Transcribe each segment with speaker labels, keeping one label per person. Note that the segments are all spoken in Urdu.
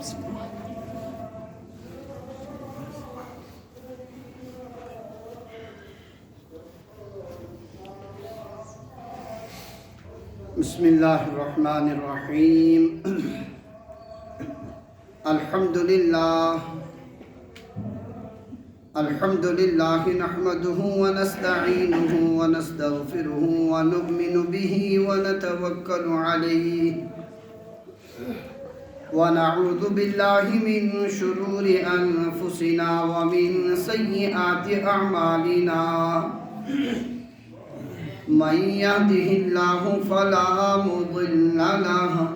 Speaker 1: بسم اللہ الرحمن الرحیم الحمد للہ نحمده ونستعینه ونستغفره ونؤمن به ونتوکل علیہ ونعوذ باللہ من شرور انفسنا ومن سیئات اعمالنا من يهده الله فلا مضل له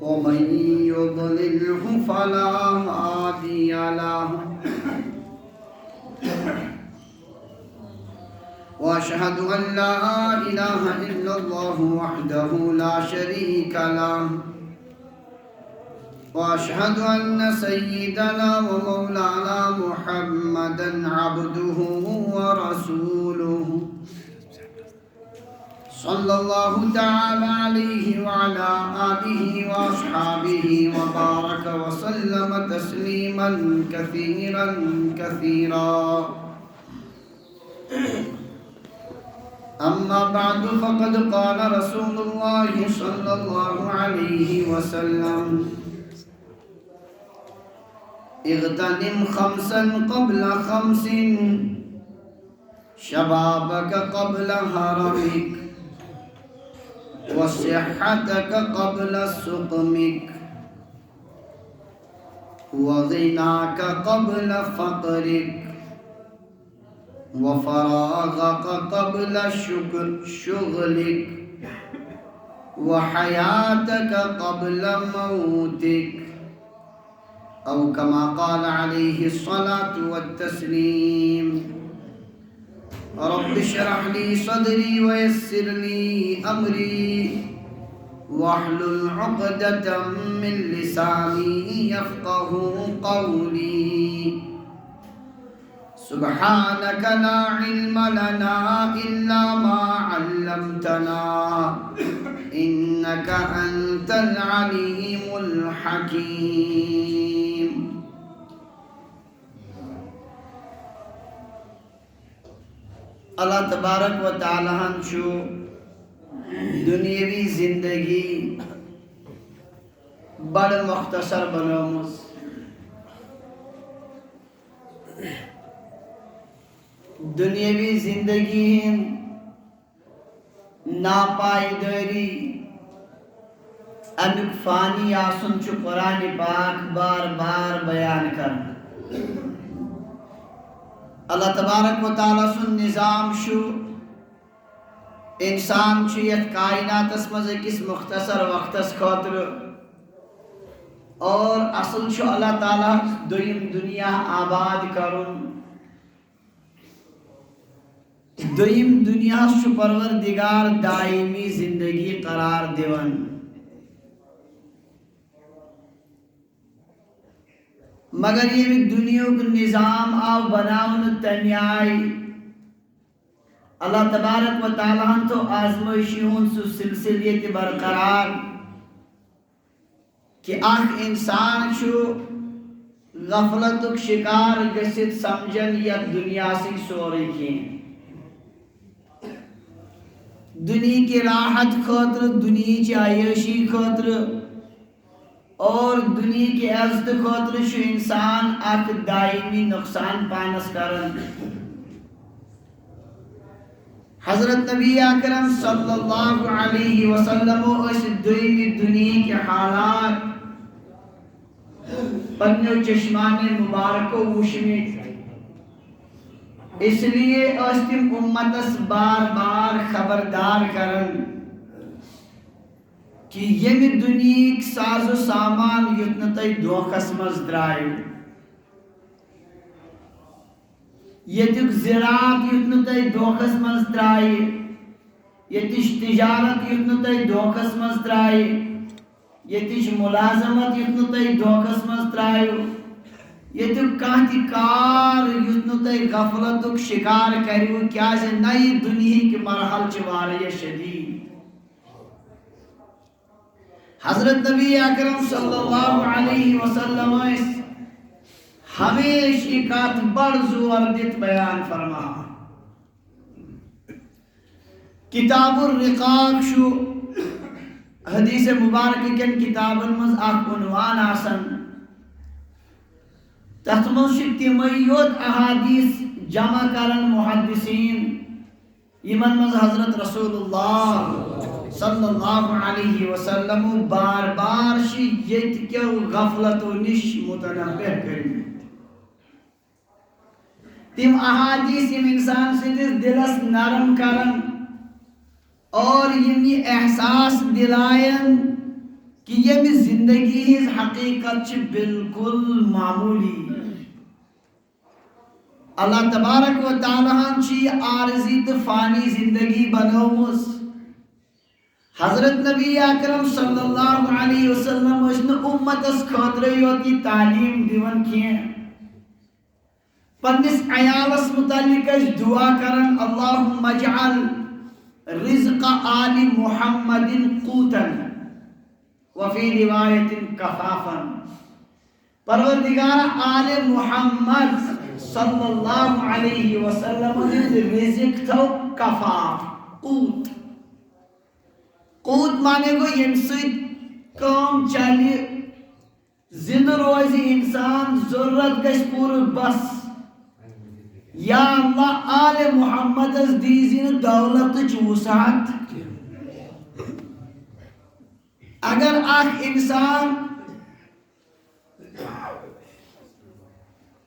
Speaker 1: ومن يضلله فلا هادي له وأشهد أن لا إله إلا الله وحده لا شريك له وأشهد أن سيدنا ومولانا محمدا عبده ورسوله صلى الله تعالى عليه وعلى آله وأصحابه وبارك وسلم تسليما كثيرا كثيرا أما بعد فقد قال رسول الله صلى الله عليه وسلم اغتنم خمسا قبل خمس شبابك قبل هرمك وصحتك قبل سقمك وغناك قبل فقرك وفراغك قبل شغلك وحياتك قبل موتك أو كما قال عليه الصلاة والتسليم رب اشرح لي صدري ويسر لي أمري واحلل عقدة من لساني يفقه قولي سبحانك لا علم لنا إلا ما علمتنا إنك أنت العليم الحكيم اللہ تبارک و تعالیٰ چھو دنیاوی زندگی بڑ مختصر بنومس دنیاوی زندگی ناپائیداری امیک فانی آسن چھو قرآن پاک بار بار بیان کرنا اللہ تبارک و تعالیٰ سن نظام شو انسان چھیت کائنات اسمز کس مختصر وقتس خاطر اور اصل چھو اللہ تعالیٰ دویم دنیا آباد کرن دویم دنیا چھو پروردگار دائمی زندگی قرار دیون مگر یہ بھی دنیا کا نظام آو بناون تنیائی اللہ تبارک و تعالیٰ تو آزمائشیون سو سلسلیت برقرار کہ آخ انسان چھو غفلتک شکار گسد سمجھن یا دنیا سے سوری کی دنیا کی راحت خاطر دنیا کی عیاشی خاطر اور دنیا کی عزت خاطر شو انسان اک دائمی نقصان پانس کرن حضرت نبی اکرم صلی اللہ علیہ وسلم اس دنیا کے حالات پنیو چشمان مبارک و وشمت اس لیے استم امتس بار بار خبردار کرن کہ یہ دنیا ساز و سامان یتن تی دوخس مز درائیو یتک زراعت یتن تی دوخس مز درائی یتش تجارت یتن تی دوخس مز درائی یتش ملازمت یتن تی دوخس مز درائیو یتک کانتی کار یتن تی غفلتک شکار کریو کیا سے نئی دنیا کی مرحل چواری شدید حضرت نبی اکرم صلی اللہ علیہ وسلم ہمیشہ کات بڑ زور دیت بیان فرما کتاب الرقاق شو حدیث مبارک کن کتابن مز اخ عنوان آسن تتھ مز تمے یوت احادیث جمع کرن محدثین یمن مز حضرت رسول اللہ صلی اللہ علیہ وسلم بار بار یت کیو غفلتو نش متنبہ کرمت تم احادیث یم انسان سندس دلس نرم کرن اور یہ احساس دلائن کہ یہ زندگی ہز حقیقت بالکل معمولی اللہ تبارک و تعالیٰ چی عارضی تو فانی زندگی بنومس حضرت نبی اکرم صلی اللہ علیہ وسلم وشن امت اس خاطر ہوتی تعلیم دیون کیے پنس عیالس متعلق دعا کرن اللہم اجعل رزق آل محمد قوتا وفی روایت کفافا پروردگار آل محمد صلی اللہ علیہ وسلم رزق تو کفاف قوت قوت مانے گو یم سید کام چلی زندہ روزی انسان ضرورت گش پور بس یا اللہ آل محمد از دیزین دولت وسعت اگر اخ انسان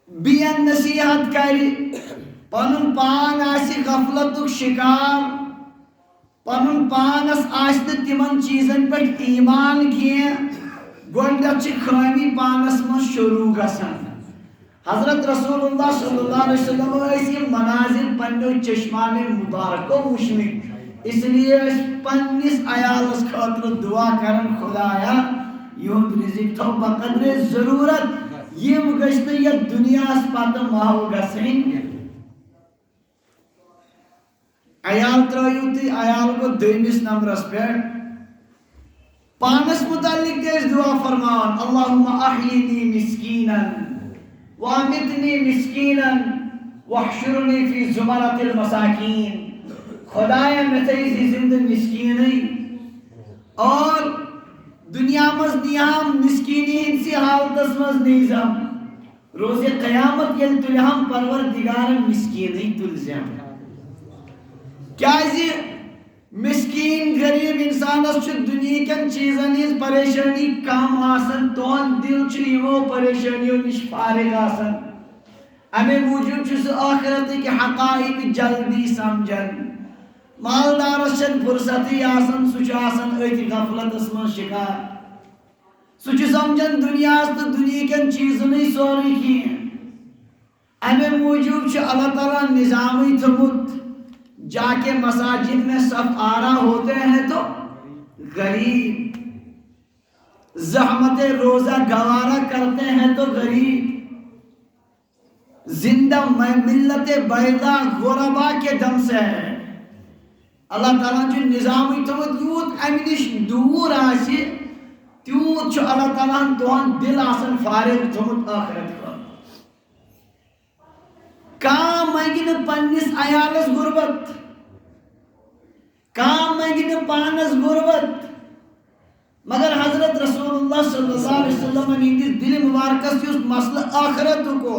Speaker 1: بین نصیحت کری پنن پان آسی غفلت شکار پنن پانس آسن تمن چیزن پر ایمان کیے گوڑت خامی پانس من شروع گسن حضرت رسول اللہ صلی اللہ علیہ وسلم ایسی مناظر پنو چشمان مبارکو مشمک اس لیے پنیس عیالس خاطر دعا کرن خدایا یہود رزق تو بقدر ضرورت یہ گشت یہ دنیا اس پاتا ماہو گسیں عیال ترائیو تی عیال کو دیمیس نمبرس پر پانس متعلق دیش دعا فرمان اللہم احیینی مسکینا وامتنی مسکینا وحشرنی فی زمرت المساکین خدایا متعیزی زندہ مسکینی اور دنیا مز نیام مسکینی انسی حالت مز نیزم روز قیامت یل تلہم پروردگار مسکینی تلزم کیا مسکین غریب انسان اس دنیا کن چیزن ہز پریشانی کم آسن تون دل چیمو پریشانیوں نش فارغ آسن ہمیں موجود چیز آخرت کی حقائق جلدی سمجھن مالدار چند فرصتی آسن سچ آسن ایتی غفلت اسمن شکار سچ سمجھن دنیا است دنیا کن چیزنی سوری کی ہمیں موجود چھ اللہ تعالیٰ نظامی تمت جا کے مساجد میں صف آرا ہوتے ہیں تو غریب زحمت روزہ گوارا کرتے ہیں تو غریب زندہ ملت بیضا غربا کے دم سے ہے اللہ تعالیٰ جو نظامی تمت یوت امنش دور آسی تیوت چو اللہ تعالیٰ توان دل آسن فارغ تمت آخرت کا کام مگن پنس عیالس غربت کام مگن پانس غربت مگر حضرت رسول اللہ صلی اللہ علیہ وسلم نے دل مبارکس اس مسئلہ آخرت کو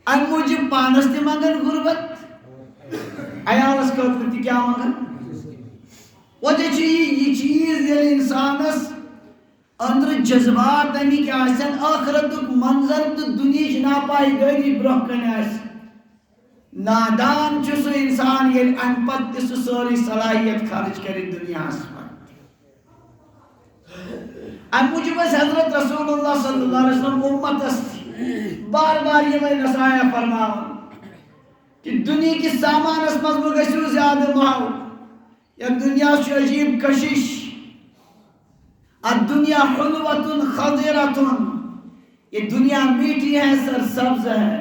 Speaker 1: ان موجب پانس تی مگن غربت عیالس خاطر تی کیا مگن وجہ یہ چیز دل انسانس اندر جذبات امی کے آسن آخرت منظر تو دنیا ناپائی گئی برہ کنے آس نادان چو سو انسان یہ ان پت سو سوری صلاحیت خارج کری دنیا آسمان ان مجھے بس حضرت رسول اللہ صلی اللہ علیہ وسلم امت است بار بار یہ میں نسائیہ فرماؤں کہ دنیا کی سامان اس مضمو گشو زیادہ ماہو یا دنیا شو عجیب کشش الدنیا حلوت خضرت یہ دنیا میٹھی ہے سرسبز ہے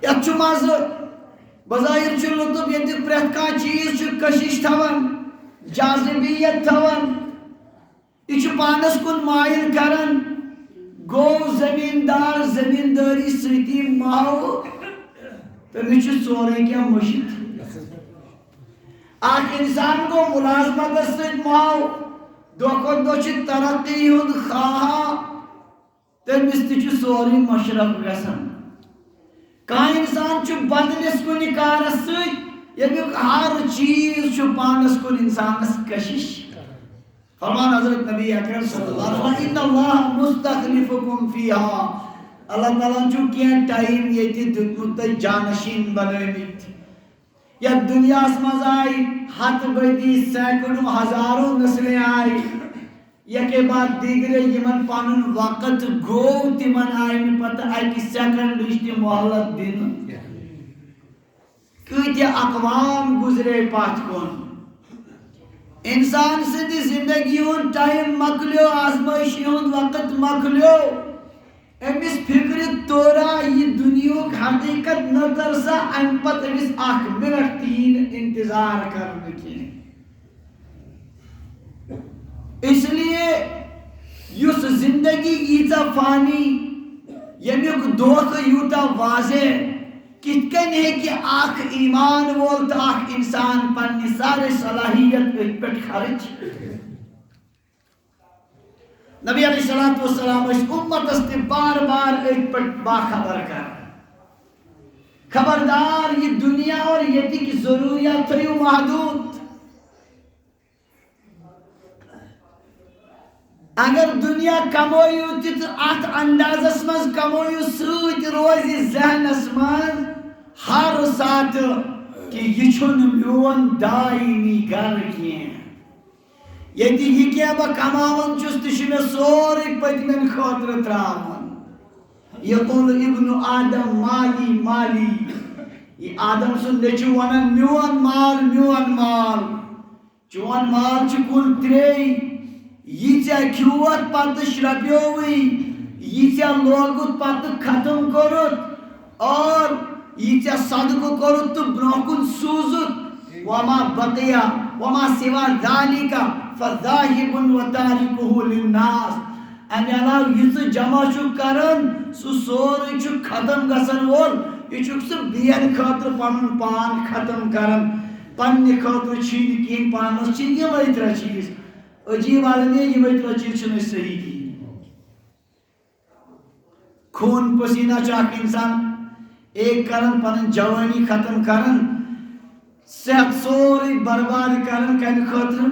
Speaker 1: یا چماز بظاہر چلو تو یہ پریت کا چیز چو کشش تھون جاذبیت تھون یہ پانس کن مائل کرن گو زمیندار زمینداری ستی ماو تمہیں سورے کیا مشت آخ انسان کو ملازمت ست ماو دو کھت دو ترقی ہند خواہا تمس تہ سوری مشرف گسن کان انسان بدلس کن کارس ست یمیک ہر چیز پانس کن انسانس کشش فرمان حضرت نبی اکرم صلی اللہ علیہ وسلم ان اللہ مستخلفکم فیہا اللہ تعالیٰ چھو کیا ٹائم یہ تھی دتمت جانشین بنیمت یا دنیا اسمز آئی ہاتھ بیدی سینکڑوں ہزاروں نسلیں آئی یا کے بعد دیگرے یمن پانن وقت گو تمن آئی میں پتہ آئی کی سیکنڈ رشتی محلت دن کیونکہ اقوام گزرے پات کون انسان سندی زندگی ہون ٹائم مکلیو آزمائشی ہون وقت مکلیو امس فکر تورا یہ دنیا حقیقت نظر سا ام پت امس اخ منٹ تین انتظار کرنے کی اس لیے یس زندگی ییتا فانی یمیک دوخ یوتا واضح کت کن ہے کہ آخ ایمان وول تو آخ انسان پنی سارے صلاحیت ایک پٹ خرچ نبی علیہ السلام اس امت استے بار بار ایک پٹ باخبر کر خبردار یہ دنیا اور یتی کی ضروریات تھیو محدود اگر دنیا کمویو تیت آت انداز اسمز کمویو سوچ روزی ذہن اسمز ہر ساتھ کہ یہ چھن میون دائمی گر کien یتی یہ کیا با کماون چست میں سوری پتمن خاطر تراون یقول ابن آدم مالی مالی یہ آدم سن نیچو ونن میون مال چون مال چکن تری یہ ژےٚ کھیوت پتہ شرپیووٕے یہ ژےٚ لوگُت پتہ ختم کوٚرُتھ اور یہ ژےٚ صدقہ کوٚرُتھ تہٕ برونٛہہ کُن سوٗزُتھ وما بقیہ وما سوا ذالک فذاہب وتارکہ للناس امہِ علاوٕ یہ ژٕ جمع چھُکھ کران سُہ سورُے چھُ ختم گژھن وول یہ چھُکھ ژٕ بیٚین خٲطرٕ پنُن پان ختم کران پننہِ خٲطرٕ چھی نہٕ کِہیٖنۍ پانس چھ یِمے ترٛےٚ چیٖز عجیب عالمی یہ ترٛےٚ چیٖز چھِنہٕ أسۍ صحیح کِہیٖنۍ خوٗن پسینہ چھُ اکھ انسان ایک کرن پنن جوانی ختم کرن صحت سوری برباد کرن کمہِ خٲطرٕ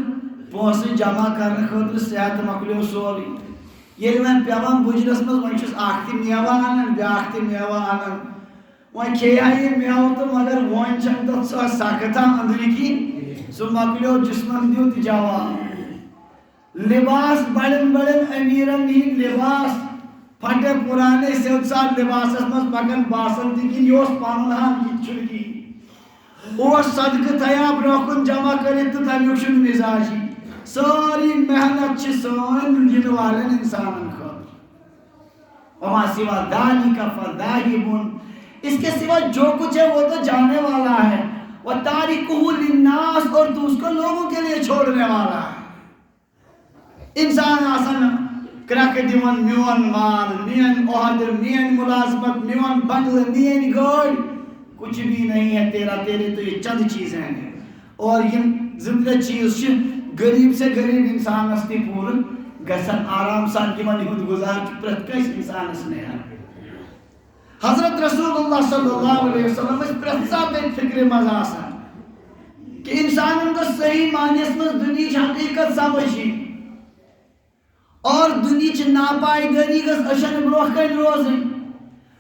Speaker 1: پونٛسہٕ جمع کرنہٕ خٲطرٕ صحت مۄکلیو سورُے ییٚلہِ وۄنۍ پیوان بُجرس منٛز وۄنۍ چھُس اکھ تہِ میوٕ انان بیاکھ تہِ میوٕ انان وۄنۍ کھیٚیا یہِ میوٕ تہٕ مگر وۄنۍ چھنہٕ تتھ سۄ سختا أنٛدرٕ کِنۍ سُہ مۄکلیو جسمن دیُت جواب لباس بڑن امیرن ہند لباس پھٹے پرانے سیود سال لباسس مز پکن باسن تہ کہ یہ پن ہان یہ چھُنہٕ صدقہ تھیا برونٛہہ کُن جمع کرت تو تمیُک چھُنہٕ مزاجی ساری محنت چھ سٲنۍ ینہٕ والٮ۪ن انسانن خٲطرٕ وما سوا ذالک فذاہب اس کے سوا جو کچھ ہے وہ تو جانے والا ہے وتارکہ للناس اور تو اس کو لوگوں کے لیے چھوڑنے والا ہے انسان آسان کرک دیون میون مال مین عہدہ مین ملازمت میون بنگلہ مین گاڑی کچھ بھی نہیں ہے تیرا تیرے تو یہ چند چیزیں ہیں اور یہ زندہ چیز غریب سے غریب انسان استی پور گسن آرام سان یمن ہند گزار پرت کس انسان اس نے حضرت رسول اللہ صلی اللہ علیہ وسلم اس پرت ساتھ فکر مز آسان کہ انسان کو صحیح معنیس میں دنیا حقیقت سمجھی اور دنیا ناپائیداری گس اشن برونٛہہ کن روزن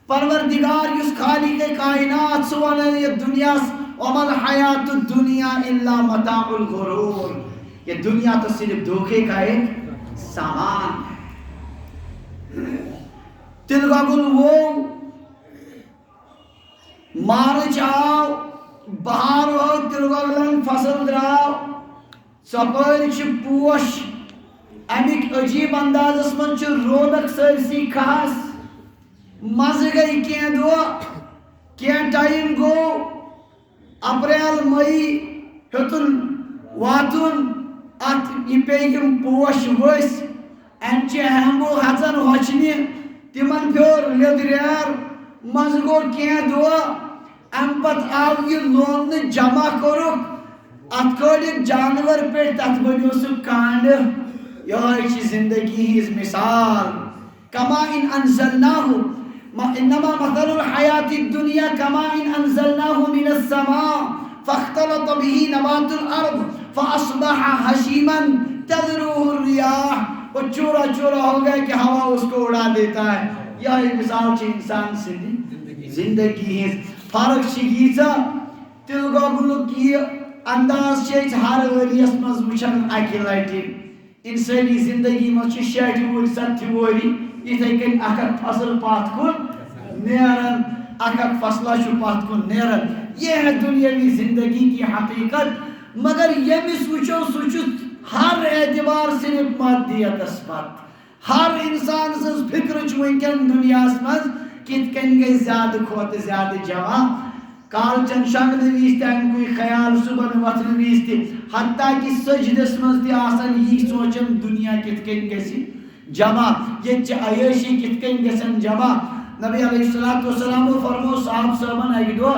Speaker 1: پروردگار یس خالق کائنات سہ ونان یہ دنیا وما الحیات الدنیا الا متاع الغرور یہ دنیا تو صرف دھوکے کا ایک سامان ہے تل گل وہ مارچ آو بہار ہو تل گلن فصل دراو سپر پوش امیک عجیب اندازس من رونق سرسی کھاس مزہ گئی کین دو کین ٹائم گو اپریل مئی ہتن واتن ات یہ پہ یم پوش ورس امچہ ہیمبو ہزن ہوچنہ تمن پھر لیدریر مز گو کی دہ ام پت آو یہ لون جمع کورک ات کھولک جانور پہ تت بنو سہ کانڈ یہ زندگی ہز مثال کما ان انزلناہ انما مثل الحیات الدنیا کما ان انزلناہ من السماء فاختلط به نبات الارض فاصبح حشیما تذروه الریاح اور چورا چورا ہو گیا کہ ہوا اس کو اڑا دیتا ہے یہ مثال چھ انسان سے زندگی ہز فرق چھ ییژا تل گوگلک یہ انداز چھ ہر ؤریس مز وچھان اکہ لٹہ انسانی زندگی مز 60 وری 70 وری یتھے کن اکھ فصل پاتھ کن نیران اکھ فصلہ چھ پاتھ کن نیران یہ ہے دنیاوی زندگی کی حقیقت مگر یمس وچھو سہ ہر اعتبار صرف مادیتس پت ہر انسان سز فکر ونکن دنیا مز کت کن گئی زیادہ کھوت زیادہ جمع کال چن شنگن ویس تم کوئی خیال صبح وتھن ویس تہ حتیٰ کہ سجدس مز تہ آسان یہ سوچن دنیا کت کن گژھِ جمع یہ عیاشی کت کن گژھن جمع نبی علیہ السلام فرمو صاحب صاحبن اکہ دۄہ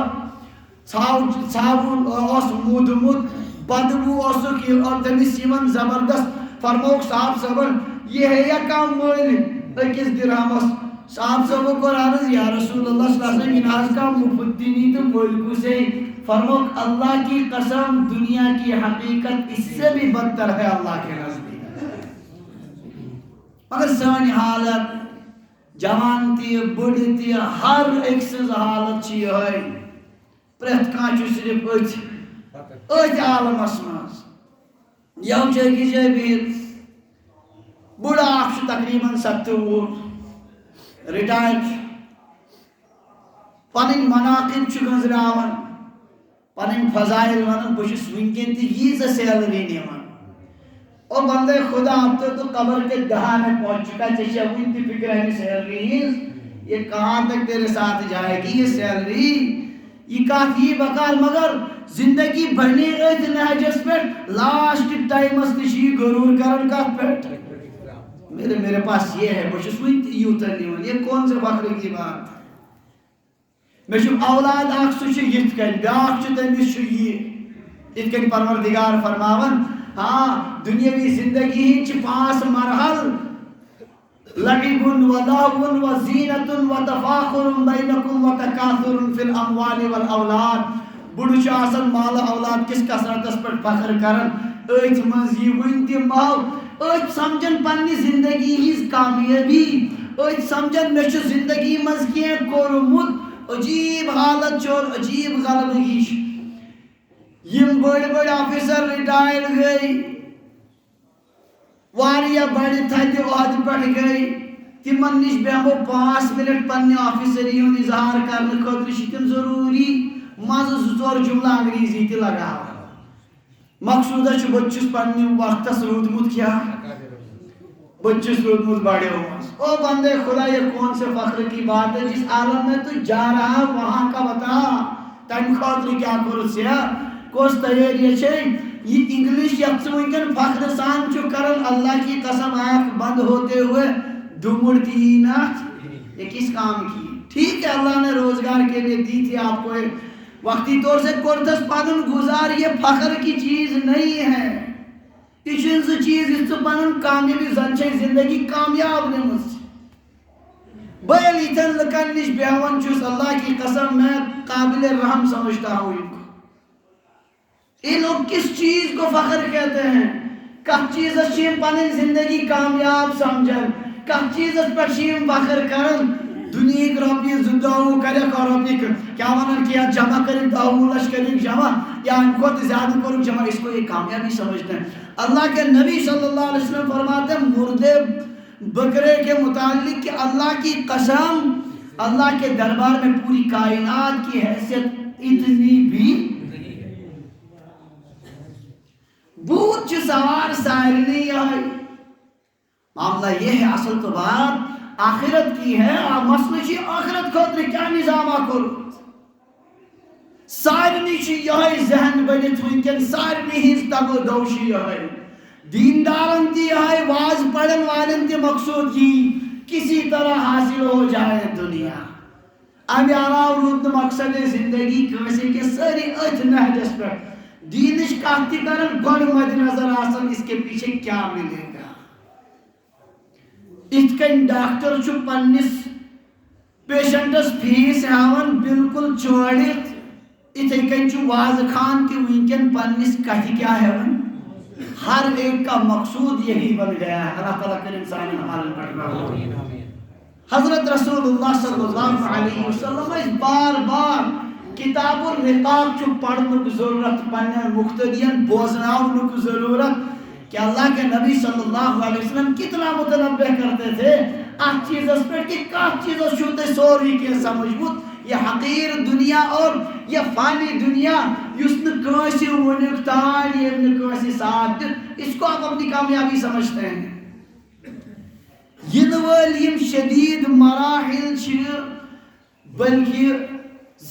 Speaker 1: ژھاوُل اوس موٗدمُت بدبو اوسُکھ تٔمِس یِوان زبردست فرموک صاحب صاحبن یہ ہے کم مٔلۍ أکِس دِرہمس صاحب صاحبو کوٚر عرض یا رسول اللہ صلی اللہ علیہ وسلم یہ نہ حظ کانٛہہ مُفت دِنی تہٕ مٔلۍ کُس ہے فرموک اللہ کی قسم دنیا کی حقیقت اس سے بھی بدتر ہے اللہ کے نزدیک مگر سٲنۍ حالت جوان تہِ بٕڑٕ تہِ ہر أکۍ سٕنٛز حالت چھِ یِہوٚے پرٛٮ۪تھ کانٛہہ چھُ صرف أتھۍ عالمس منٛز یَوٕ چھِ أکِس جایہِ بِہِتھ بُڑٕ اکھ چھُ تقریٖباً 70 وُہُر رِٹایَر چھُ پنٕنۍ مناقب چھُ گٔنٛزراوان پنٕنۍ فضائل ونان بہٕ چھُس وٕنکٮ۪ن تہِ ییٖژاہ سیلری نِوان او بندے خدا اب تو قبر کے دہانے پہنچ چکا ژےٚ چھےٚ وٕنہِ تہِ فکر اَمہِ سیلری ہِنٛز یہ کہاں تک تیرے ساتھ جائے گی یہ سیلری یہ کات یہ بکار مگر زندگی بڑھنے اتھ نہجس پہ لاسٹ ٹائمس تشی غرور کرن کات پہ میرے پاس یہ ہے بہ چھس وٕنہِ تہِ یوٗتاہ نِوان یہ کون سے فخر کی بات مےٚ چھُ اولاد اکھ سُہ چھُ یِتھ کٔنۍ بیٛاکھ چھُ تٔمِس چھُ یہِ یِتھ کٔنۍ پروردگار فرماوان ہاں دنیاوی زندگی ہِنٛدۍ چھِ 5 مرحل لعب ولهو وزینۃ وتفاخر بینکم وتکاثر فی الاموال والاولاد بُڑٕ چھُ آسان مال اولاد کس کثرتس پٮ۪ٹھ فخر کران أتھۍ منٛز یی وٕنہِ تہِ ماو أتھۍ سمجھن پننہِ زندگی ہِنٛز کامیٲبی أتھۍ سمجھن مےٚ چھُ زندگی منٛز کینٛہہ کوٚرمُت عجیب حالت چھُ اور عجیب غلبگی چھِ یم بڑے بڑے آفیسر ریٹائر گئی واریاہ بڑے تھدِ عہدٕ پٮ۪ٹھ گئی تمن نش بیہمو 5 منٹ پننہِ آفیسری ہُنٛد اظہار کرنہٕ خٲطرٕ چھِ تِم ضروٗری منٛزٕ 2-4 جملہٕ انگریزی تہِ لگاوان مقصوٗدہ چھُ بہٕ چھُس پننہِ وقتس روٗدمُت کیٛاہ بہٕ چھُس روٗدمُت بڑیو منٛز او بندے خدا یہ کون سے فخر کی بات ہے جس عالم میں تو جا رہا وہاں کا بتا تمہِ خٲطرٕ کیٛاہ کوٚرُتھ ژےٚ کۄس تیٲری چھے یہ انگلش یتھ ژٕ وٕنکٮ۪ن فخر سان چھُ کران اللہ کی قسم آنکھ بند ہوتے ہوئے دمڑتی ہی نہ یہ کس کام کی ٹھیک ہے اللہ نے روزگار کے لیے دی تھی آپ کو ایک وقتی طور سے کورتس پنن گزار یہ فخر کی چیز نہیں ہے یہ چھُنہٕ سُہ چیز یُس ژٕ پنُن کامیٲبی زن چھے زندگی کامیاب نِمٕژ بہٕ ییٚلہِ یِتھٮ۪ن لُکن نِش بیہوان چھُس اللہ کی قسم میں قابل رحم سمجھتا ہوں ان کو یہ لوگ کس چیز کو فخر کہتے ہیں کس چیز پنن زندگی کامیاب سمجھن کس چیز پہ فخر کرن دنیا رۄپیہِ 2 کرکھ رۄپیہِ کیا ونان کیا جمع کرک 10 لچھ کرک جمع یا ان کو زیادہ کرک جمع اس کو یہ کامیابی سمجھتے ہیں اللہ کے نبی صلی اللہ علیہ وسلم فرماتے ہیں مردے بکرے کے متعلق کہ اللہ کی قسم اللہ کے دربار میں پوری کائنات کی حیثیت اتنی بھی بوت چھ سوار سارنی ہے معاملہ یہ ہے اصل تو بات آخرت کی ہے مسئلہ چھ آخرت خاطر کیا نظام کور سارنی چھ یہ ذہن بنت ونکن سارنی ہز تگو دوشی یہ دیندارن تی آئے واز پڑھن والن تی مقصود یہ کسی طرح حاصل ہو جائے دنیا. اب علاوہ رود مقصد زندگی کیسے کہ ساری ات نہجس پر دینش کہتی کرن گوڑ مد نظر آسن اس کے پیچھے کیا ملے گا. اس کن ڈاکٹر چھو پنس پیشنٹس فیس ہاون بالکل چوڑت اتھے کن چھو واز خان تی وینکن پنس کہتی کیا ہے ہر ایک کا مقصود یہی بن گیا ہے. اللہ تعالیٰ کر انسان حمال پڑھنا. حضرت رسول اللہ صلی اللہ علیہ وسلم اس بار بار کتاب الرقاق چھو پڑھنک ضرورت پنن مقتدین بوزناؤنک ضرورت کہ اللہ کے نبی صلی اللہ علیہ وسلم کتنا متنبہ کرتے تھے آج چیز اس پر کہ کاف چیز اس شوتے سوری کے سمجھبوت یہ حقیر دنیا اور یہ فانی دنیا یسن کوسی ونکتان یہ نکوسی ساتھ اس کو آپ اپنی کامیابی سمجھتے ہیں. ینوالیم شدید مراحل چھ بلکہ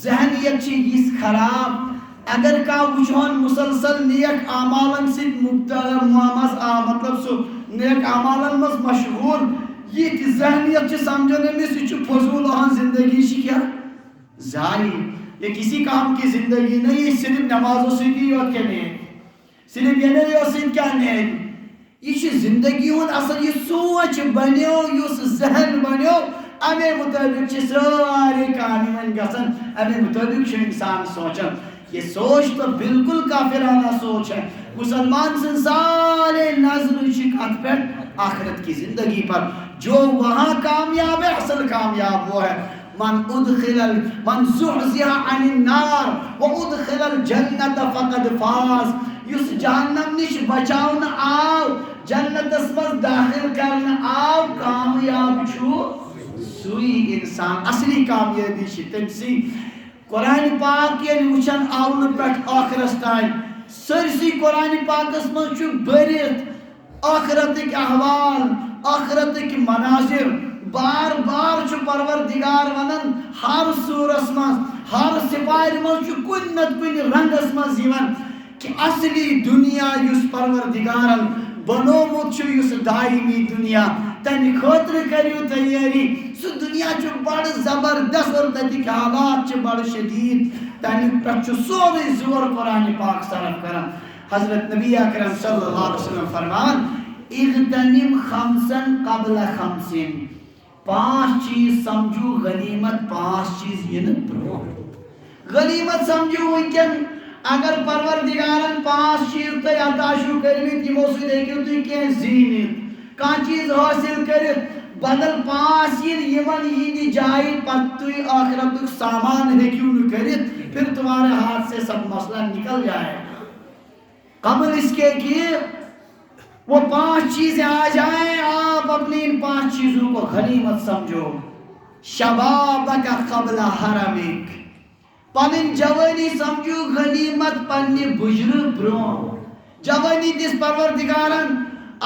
Speaker 1: ذہنیت چھ اس خراب اگر کا وچھون مسلسل نیک اعمالن سے مبتلا مطلب سو نیک اعمالن مز مشغول یہ ذہنیت چھ سمجھنے میں سے چھ فضول ہن زندگی چھ کیا ضائع یہ کسی کام کی زندگی نہیں یہ صرف نماز و سیدھی اور کیا نہیں صرف یہ نہیں اور سید کیا نہیں یہ زندگی ہون اصل یہ سوچ بنیو یہ ذہن بنیو امی مطابق چھ سارے کامی من گسن امی مطابق چھ انسان سوچن. یہ سوچ تو بالکل کافرانہ سوچ ہے. مسلمان سے سارے نظر شکات پر آخرت کی زندگی پر جو وہاں کامیاب ہے اصل کامیاب وہ ہے من زحزح عن النار وادخل الجنت فقد فاز. یس جہنم نش بچاؤن آو جنت اسمز داخل کرن آو کامیاب چھو سوئی انسان اصلی کامیابی چھ تمسی. قرآن پاک یہ وچھن آون پٹ آخرستان سرسی قرآن پاک اسمز چھو برت آخرت کے احوال آخرت کے مناظر بار بار چھو پروردگار ونن ہر سورس مز ہر سپاہر مز چھو کن نت کن رنگس مز یون کہ اصلی دنیا یس پروردگارن بنومت چھو یس دائمی دنیا تن خاطر کریو تیاری سو دنیا چھو بڑ زبردست اور تدیک حالات چھو بڑ شدید تن پر چھو سوری زور قرآن پاک صرف کرن. حضرت نبی اکرم صلی اللہ علیہ وسلم فرمان اغتنم خمسن قبل خمسن 5 چیز سمجھو غنیمت 5 چیز یہ نہ غنیمت سمجھو وینکن اگر پروردگارن 5 چیز تے عطا شو کرمت یمو سے دیکھو تو کہ زینت کان چیز حاصل کرت بدل 5 یمن یہ جائے پتوی آخرت سامان ہے کیوں نہ کرت پھر تمہارے ہاتھ سے سب مسئلہ نکل جائے. قبل اس کے کہ وہ 5 چیزیں آ جائیں آپ اپنی ان 5 چیزوں کو غنیمت سمجھو. شبابک قبل حرمک پنن جوانی سمجھو غنیمت پنی بجر برو جوانی دس پروردگارن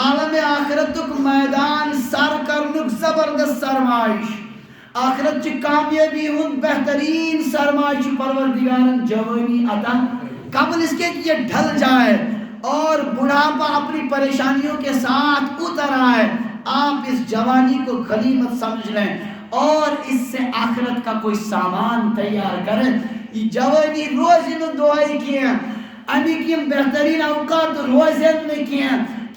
Speaker 1: عالم آخرتک میدان سر کرنک زبردست سرمائش آخرت چی کامیابی ہون بہترین سرمائش پروردگارن جوانی عطا قبل اس کے کہ یہ ڈھل جائے اور بڑھاپا اپنی پریشانیوں کے ساتھ اتر آئے. آپ اس جوانی کو غنیمت سمجھ لیں اور اس سے آخرت کا کوئی سامان تیار کریں. یہ جوانی روزن دعائی کیے امی کیم بہترین اوقات روزن میں کیے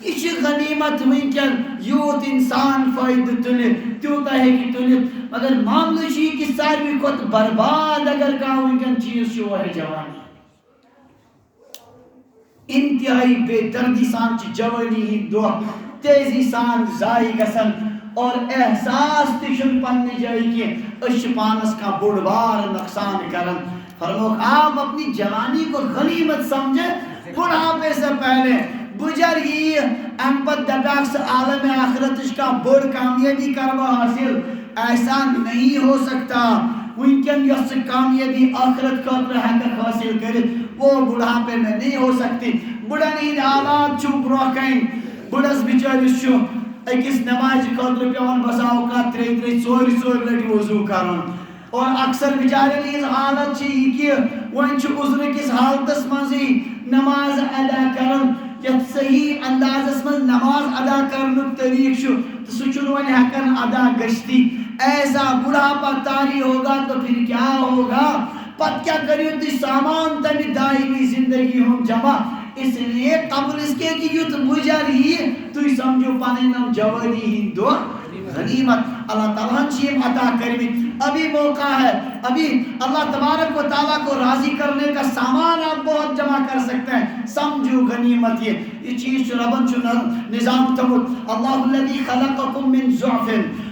Speaker 1: کچھ غنیمت ہوئی کیا یوت انسان فائدہ تلے تیوتا ہے کہ تلے مگر معاملہ چی کی ساروی کو برباد اگر کہا ہوئی کیا چیز شو ہے جوانی انتہائی بے دردی سان چی جوانی ہی دعا تیزی سان زائی گسن اور احساس تشن پنی جائی کہ اش پانس کا بڑھوار نقصان کرن. فرموک آپ اپنی جوانی کو غنیمت سمجھے بڑھاپے سے پہلے بجر ہی امپت دباکس عالم آخرتش کا بڑھ کامیابی کروا حاصل ایسا نہیں ہو سکتا. وینکن یس کامیابی آخرت کا حقیقت حاصل کرے وہ بڑھاپے میں نہیں ہو سکتی. بڑھنی حالات چھو بروکیں بڑھس بچارش چھو ایکس نماز خاطر پیون بسا اوقات تری سوری لٹی وضو کرن اور اکثر بچارے لیز حالت چھ کہ ون چھ عذر کس حالتس منزی نماز ادا کرن یت صحیح اندازس من نماز ادا کرنک طریق چھو تو سچن ون ہکن ادا گشتی ایسا بڑھاپا طاری ہوگا تو پھر کیا ہوگا پت کیا کریو تی سامان تمی دائمی زندگی ہم جمع اس لیے قبل اس کے کہ یوت بجر ہی تو سمجھو پانے نم جوانی ہندو غنیمت اللہ تعالیٰ چیم عطا کرمی ابھی موقع ہے ابھی اللہ تبارک و تعالیٰ کو راضی کرنے کا سامان آپ بہت جمع کر سکتے ہیں سمجھو غنیمت یہ چیز جو ربن جو نظام تمت اللہ الذی خلقکم من ضعف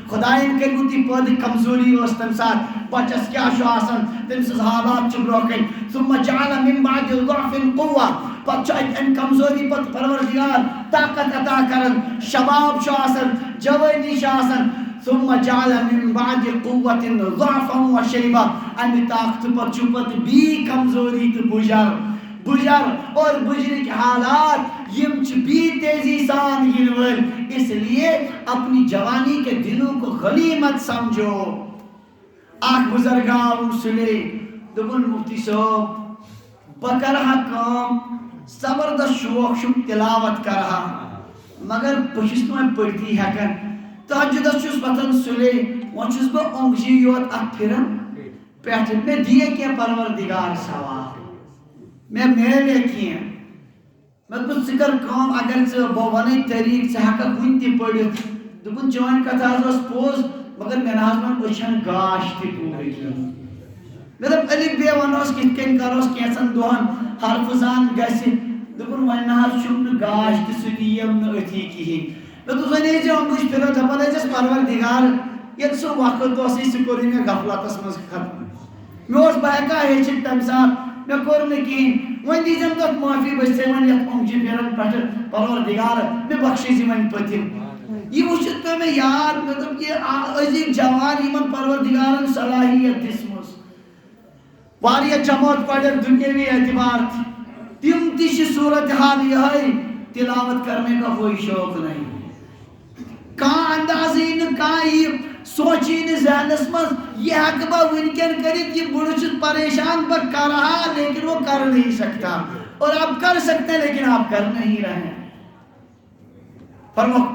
Speaker 1: خدایان کے گوتی پود کمزوری اس تم ساتھ بچس کیا شو آسن تم سے حالات چھ بروکن ثم جعل من بعد ضعف قوة پتہ ان کمزوری پت پروردگار طاقت عطا کرن شباب شو آسن جوانی شو آسن ثم جعل من بعد قوة ضعفا وشيبا ان طاقت پر چپت بھی کمزوری تو بجر اور بجر کے حالات یم چھ بھی تیزی سان ینول اس لیے اپنی جوانی کے دنوں کو غنیمت سمجھو آنکھ بزرگاں سلے دبن مفتی صاحب بکرہا کام زبردست شوق شم تلاوت کرہا مگر بشست میں پڑھتی ہے کن تحجد چھس بطن سلے وہ چھس با اونگجی یوت اتھرم پیٹھ میں دیئے کیا پروردگار سواب میں میلے کیا میں کچھ ذکر کام اگر سے بوانی طریق سے حقا کنتی پڑھت دکن چوان کتا اس پوز مگر میں نازمان اچھن گاش تی پوری کی مطلب علی بے ونوس کت کن کروس کیسن دوہن حرفزان گیسی دکن ونہاز شمن گاش تی سدیم نو اتھی کی میں تو زنی جو انگوش پھر جبن ہے جس پروردگار یہ سو وقت دوسی سکوری میں غفلت اس مز ختم میں اس بہکا ہے چھت تمسان میں کورنے کی وین دیزم دوت معافی بچتے ون یت انگجی پھرن پٹر پروردگار میں بخشیزی من پتیم یہ وچت پہ میں یار مطلب یہ عظیم جوان ایمن پروردگارن صلاحیت دسمس واریہ جماعت پڑھر دنیاوی اعتبار تھی تم تیش صورتحال یہ ہے تلاوت کرنے کا کوئی شوق نہیں کہاں اندازین کہاں یہ سوچین ذہنس مز یہ حق با ونکن کرت یہ بڑھچت پریشان با کر رہا لیکن وہ کر نہیں سکتا اور آپ کر سکتے لیکن آپ کر نہیں رہے فرمو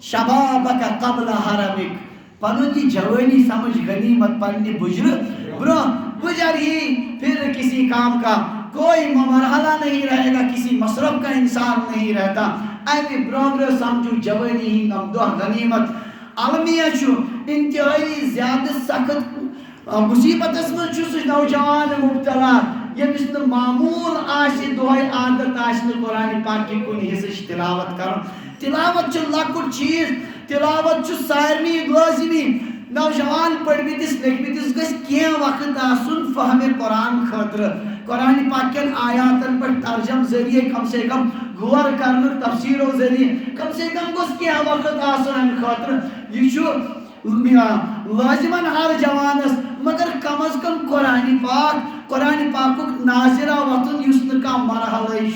Speaker 1: شبابک قبل حرمک پنن کی جوانی سمجھ غنیمت پنی بجر ہی پھر کسی کام کا کوئی مرحلہ نہیں رہے گا کسی مصرف کا انسان نہیں رہتا ایمی برابر سمجھو جوانی ہی نمدو غنیمت عالمیہ چھو انتہائی زیادہ سخت مصیبت اس میں چھو سچ نوجوان مبتلا یہ مثل معمول آشی دعائی عادت آشی قرآن پاک کی کنی حصہ تلاوت کرو تلاوت چھو لکھت چیز تلاوت چھو سائرمی لازمی نوجوان پڑھ بیتس لکھ بیتس گس کیا وقت آسن فہم قرآن خطر قرآن پاک کے آیاتن پر ترجم ذریعے کم سے کم غور کرنے تفسیر و ذریعے کم سے کم گس کیا وقت آسن خطر یہ چھو لازمان ہر جوانس مگر کم از کم قرآن پاک ناظرہ وطن یسن کا مرحلہ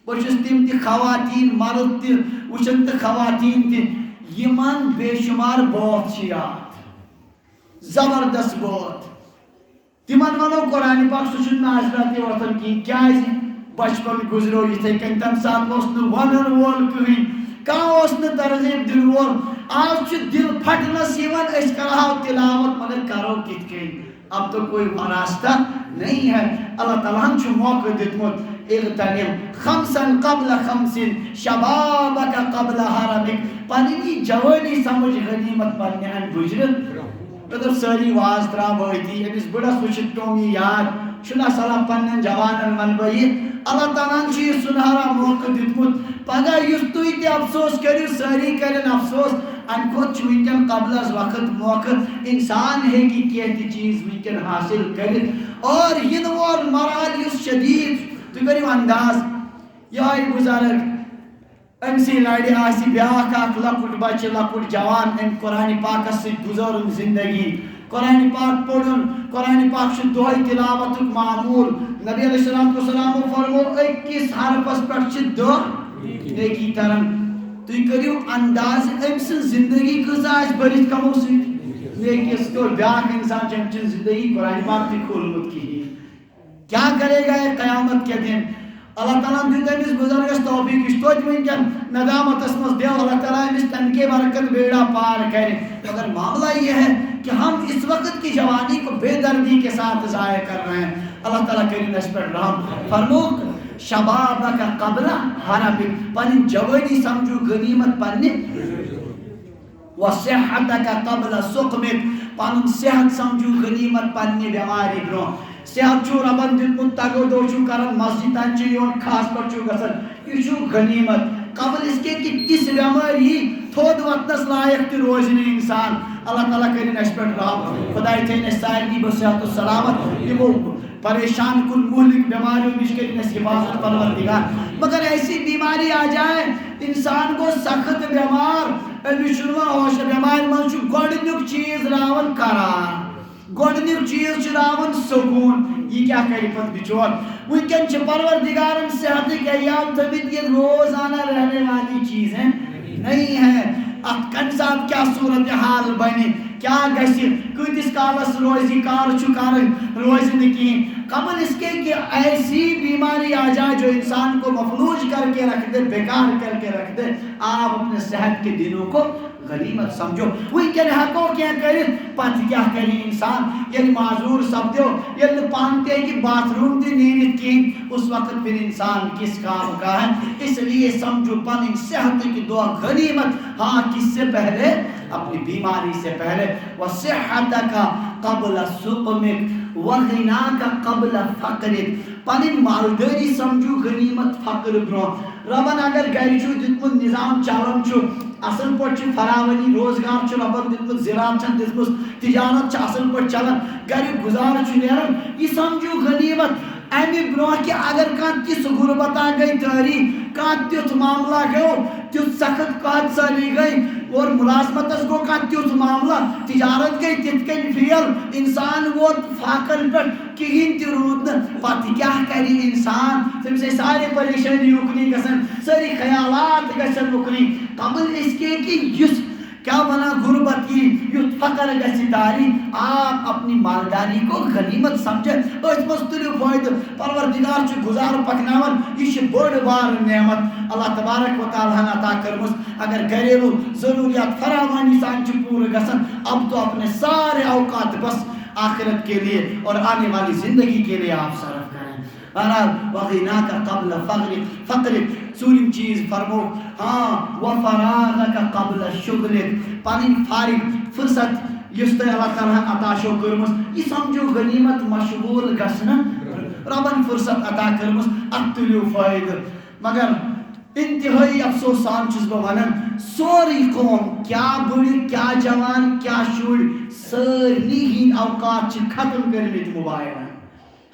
Speaker 1: بچس تم تی خواتین مرد تی وچن تی خواتین تی یمن بے شمار بہت چیات زبردست بہت تمن ونو قرآن پاک سچن ناظرہ تی وطن کی کیا ہے بچپن گزرو یہ تھے کہ تم ساتھ وسن ونن وول کہیں کہاں وسن ترغیب دل وول آج چھ دل پھٹنا سیون اس کرہا تلاوت مگر کرو کت کہیں اب تو کوئی راستہ نہیں ہے اللہ تعالیٰ ہم چھو موقع دیتمت اغتنم خمسا قبل خمس شبابک قبل حرمک پانی جوانی سمجھ غنیمت پانی ان بجرد مطلب ساری واز ترا بہتی ہے اس بڑا سوچت ٹونگی یاد چھنا صلاح پنن جوانن من بئی اللہ تعالیٰ چھو یہ سنہارا موقع دیتمت پگا یس توی تی افسوس کریو ساری کرن افسوس ان کو چوینکن قبل از وقت موقع انسان ہے کہ کہتی چیز وینکن حاصل کرت اور ینوار مرال یس شدید تو کریو انداز یا بزرگ امسی لڑی آسی بیاک آک لکٹ بچ لکٹ جوان ام قرآن پاک سے گزارن زندگی قرآن پاک پڑھن قرآن پاک سے دعائی تلاوت معمول نبی علیہ السلام کو سلام و فرمو 21 حرفس پر چھ دو نیکی ترن تو کریو انداز امسی زندگی کزاش بریت کمو سی نیکی اس کو بیاک انسان چمچن زندگی قرآن پاک تی کھول مت کی کیا کرے گا قیامت کے دن اللہ تعالیٰ دیت امس بزرگس توفیق اس توت ونکن ندامت اسمس دیو اللہ تعالیٰ امس تن کے برکت بیڑا پار کرے. مگر معاملہ یہ ہے کہ ہم اس وقت کی جوانی کو بے دردی کے ساتھ ضائع کر رہے ہیں. اللہ تعالیٰ کریم اس پر رحم فرموک شبابک قبل حرمک پن جوانی سمجھو غنیمت پنی وصحتک قبل سقمک پن صحت سمجھو غنیمت پنی بیماری برو. صحت چھو ربن دیتمت تگو دو چھو کرن مسجد انچو یون خاص پر چھو گسن یہ چھو غنیمت قبل اس کے کہ اس بیماری تھود وقتس لائق تی روزنی انسان. اللہ تعالیٰ کرین اس پر رحم خدای تھین اس سائر کی بصحت و سلامت یہ وہ پریشان کن مہلک بیماریوں نش کرین اس حفاظت پروردگار. مگر ایسی بیماری آ جائے انسان کو سخت بیمار امشنوا ہوش بیمار من چھو گوڑنیک چیز راون قرار گوڑنیک چیز راون سکون. یہ کیا کری پت بچور ونکن چھ پروردگارن صحت کے ایام تبیت یہ روزانہ رہنے والی چیزیں نہیں ہیں. ات کن ساتھ کیا صورتحال بنی کیا گسی کتس کالس روزی کار چکار روزی نکین قبل اس کے کہ ایسی بیماری آ جائے جو انسان کو مفلوج کر کے رکھ دے بیکار کر کے رکھ دے. آپ اپنے صحت کے دنوں کو غنیمت سمجھو. وہی کہ حقو کیا کریں پت کیا کریں انسان یعنی معذور سب دیو یعنی پانتے ہیں کہ باتھ روم دی نیند کی اس وقت پھر انسان کس کام کا ہے. اس لیے سمجھو پن صحت کی دعا غنیمت. ہاں کس سے پہلے اپنی بیماری سے پہلے وصحتک قبل سقمک وغناک قبل فقرک پن مالداری سمجھو غنیمت فقر برو. ربن اگر گھر چھو دیتمت نظام چالن چھو اصل پٹ فراوانی روزگار چھو ربن دیتمت زراعت چھن دیتمت تجارت چھ اصل پٹ چلن گھر گزار چھو نیرن یہ سمجھو غنیمت. امی برو کہ اگر کان تس غربت آ گئی تاری کان تیت معاملہ گو تیت سخت قحط سالی گئی اور ملازمتس گو کان تیت معاملہ تجارت گئی تت کن فیل انسان ووت فاقل پر کہین تی رود پتہ کیا کری انسان تم سے سارے پریشانی اکنی گسن ساری خیالات گسن اکنی. قبل اس کے کہ یس کیا بنا غربت کی یت فقر گسی داری آپ اپنی مالداری کو غنیمت سمجھے. اس مستری فائدہ پروردگار چھ گزار پکناون یہ بڑ بار نعمت اللہ تبارک و تعالی نے عطا کرمس. اگر گھریلو ضروریات فراوانی سان چھ پورے گسن اب تو اپنے سارے اوقات بس آخرت کے لیے اور آنے والی زندگی کے لیے آپ صرف کریں. بہرحال وغناک قبل فقرک سوریم چیز فرمو. ہاں وفراغک قبل شغلک پانی فارغ فرصت یس تہ اللہ تعالیٰ عطا شو کرمس یہ سمجھو غنیمت مشغول گسنا ربن فرصت عطا کرمس ات تلیو فائدہ. مگر انتہائی افسوس سان چھس بہ ونان سوری قوم کیا بڑی کیا جوان کیا شر سارنی ہند اوقات چھ ختم کرمت موبائل.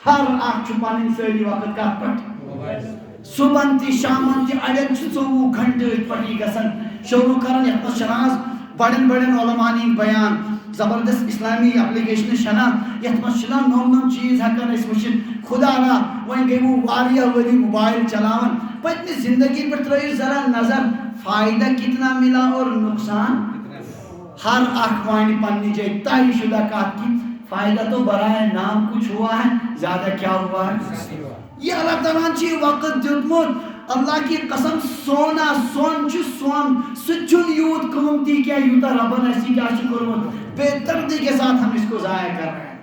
Speaker 1: ہر اخ چھ پنن ساری وقت کت پٹ صبح تی شامن تی اڑین 24 گھنٹے پٹی گسن شروع کرن یت شناز بڑن بڑن علماء بیان زبردست اسلامی اپلیکیشن شنا یت شنا نو چیز ہکن اس وچن خدا نا وین گئی وہ واریا وری موبائل چلاون پتنی زندگی پر ترائیو ذرا نظر فائدہ کتنا ملا اور نقصان. ہر اخ وانی پنی جائے طے شدہ کات کی فائدہ تو برائے نام کچھ ہوا ہے زیادہ کیا ہوا ہے. یہ اللہ تعالیٰ چی وقت دیتمت اللہ کی قسم سونا سون چھ سون سچن یوت قیمتی کیا یوتا ربن ایسی کیا شکرمت بے دردی کے ساتھ ہم اس کو ضائع کر رہے ہیں.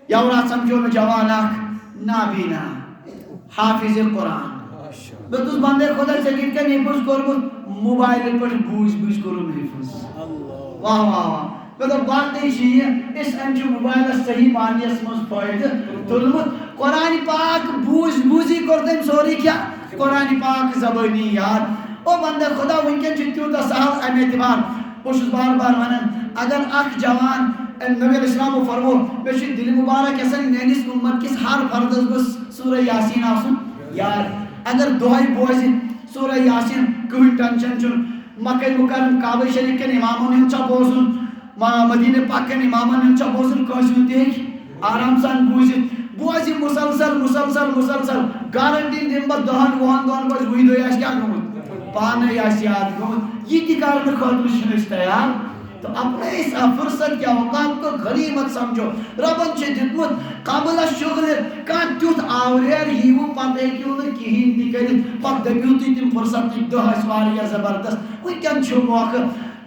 Speaker 1: یا اورا سمجھو نوجوان اخ نابینا حافظ قرآن بتوس بندے خدا چکت کا نیپس کرمت موبائل پر بوجھ بوجھ کرم حفظ. واہ واہ واہ مطلب بات نہیں چاہیے اس انجو موبائل صحیح معنی اس مز فائدہ تلمت. قرآن پاک بوجھ بوجھی کرتے سوری کیا قرآن پاک زبانی یاد او بندے خدا ونکن چتیو تا سہل ام اعتبار بوشس بار بار ونن اگر اخ جوان نبی علیہ السلام و فرمو بیشی دل مبارک اسن میانس امت کس ہر فردس بس سورہ یاسین آسن یار اگر دعائی بوزی سورہ یاسین کوئی ٹنشن چن مکہ مکرم کعبہ شریف کے اماموں نے چا بوزن مدینہ پاک کے اماموں نے چا بوزن کوئی دیکھ آرام سان بوزی مسلسل گارنٹی دن با دہن بس وہی دو یاش کیا گمت پانے یاش یاد گمت یہ کی کارن خود مشن اس تیار تو اپنے اس فرصت کے اوقات کو غنیمت سمجھو. ربن چھ دتمت قبل شغل کان تیوت آوریر ہیو پتہ ہیکیو نہ کہین تہ کرت پتہ دپیو تہ تم فرصت دہ اس واریاہ زبردست. ونکن چھ موقع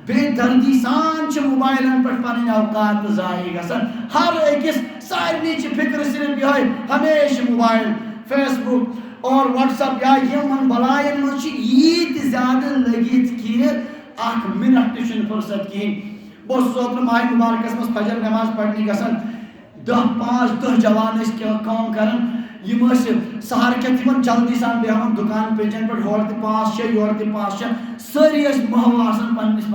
Speaker 1: بے دردی سان چھ موبائلن پہ پنن اوقات ضائع گژھان. ہر أکس سارنی چھ فکر صرف یہ ہمیشہ موبائل فیس بک اور واٹس ایپ یا یمن بلائن من چھ ییت زیادہ لگت کہ اخ منٹ تہ چھن فرصت کہین. بہت اوتر ماہ مبارکس مز فجر نماز پڑھنی گژھان 10 جوان اس کام کران یم سہر کے تمن جلدی سان بیہان دکان پیچن پہ ہور تہ 5-6 یور تہ 5-6 ساری اس محو آسان پنس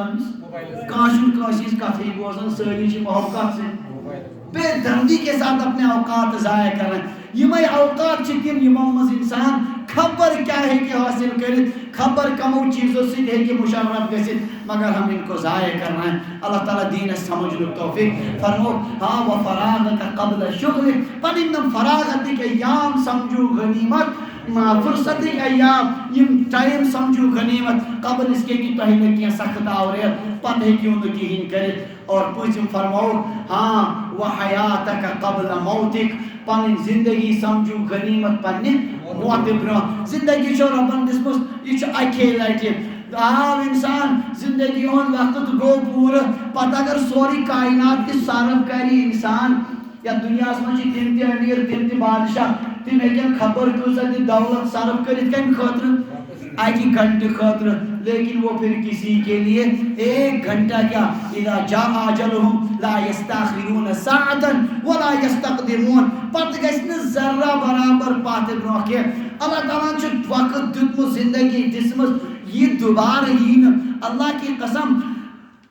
Speaker 1: کانشن کانسی کتھ بوزان ساری چھ محو کتھ سے بے دردی کے ساتھ اپنے اوقات ضائع کران. یمے اوقات چھ تم یمو مز انسان خبر کیا ہے کہ حاصل کرت خبر کمو چیزوں سے ہے کہ مشرف گژھت مگر ہم ان کو ضائع کرنا ہے. اللہ تعالیٰ دین سمجھنے توفیق فرمو. ہاں و فراغت قبل شغل پنن فراغت کے ایام سمجھو غنیمت فرصت کے ایام یم ٹائم سمجھو غنیمت قبل اس کے کہ تہ نہ سخت آوریر پتہ کیوں نہ کہین کرت. اور پوچھم فرمو ہاں و حیاتک قبل موتک پنن زندگی سمجھو غنیمت پنہ موت برہ. زندگی چھ ربن دسمس یہ اکے لٹہ آو انسان زندگی ہند وقت گو پور پتہ اگر سوری کائنات کی صرف کری انسان یا دنیا من تم تہ امیر تم تہ بادشاہ تم ہیکن خبر کۭژاہ تہ دولت صرف کرت کمہ خاطر اکہ گھنٹہ خاطر. لیکن وہ پھر کسی کے لیے 1 گھنٹہ کیا اذا جاء اجلهم لا يستاخرون ساعة ولا يستقدمون. پتہ گژھِ نہ ذرہ برابر پتہ برونٛہہ کینٛہہ. اللہ تعالیٰ چھُ وقت دیُتمُت زندگی دِژمٕژ یہ دوبارہ یی نہٕ. اللہ کی قسم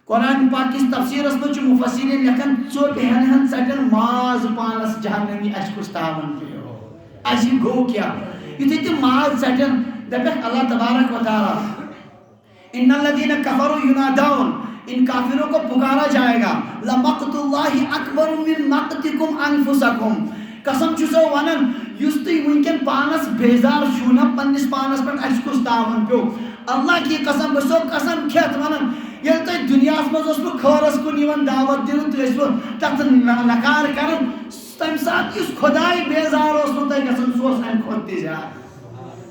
Speaker 1: قرآن پاک کس تفسیرس منٛز چھُ مفسرین لیکھان ژٕ بیہن ژٹن ماز پانس جہنمی اَسہِ کُس تاوان پیٚو اَسہِ گوٚو کیٛاہ یُتھُے تِم ماز ژٹن دپیکھ اللہ تبارک و تعالیٰ ان الذین کفروا ینادون ان کافروں کو پکارا جائے گا لمقت اللہ اکبر من مقتکم انفسکم. قسم چھُسو ونان یُس تُہۍ ونکٮ۪ن پانس بیزار چھُو نہ پننس پانس پٮ۪ٹھ اَسہِ کُس تاوان پیٚو. اللہ کی قسم بہٕ چھُسو قسم کھٮ۪تھ ونان ییٚلہِ تۄہہِ دُنیاہس منٛز اوسوٕ خٲرس کُن یِوان دعوت دِنہٕ تُہۍ ٲسوٕ تتھ نکار کران تمہِ ساتہٕ یُس خۄداے بیزار اوس نہٕ تۄہہِ گژھان سُہ اوس امہِ کھۄتہٕ تہِ زیادٕ.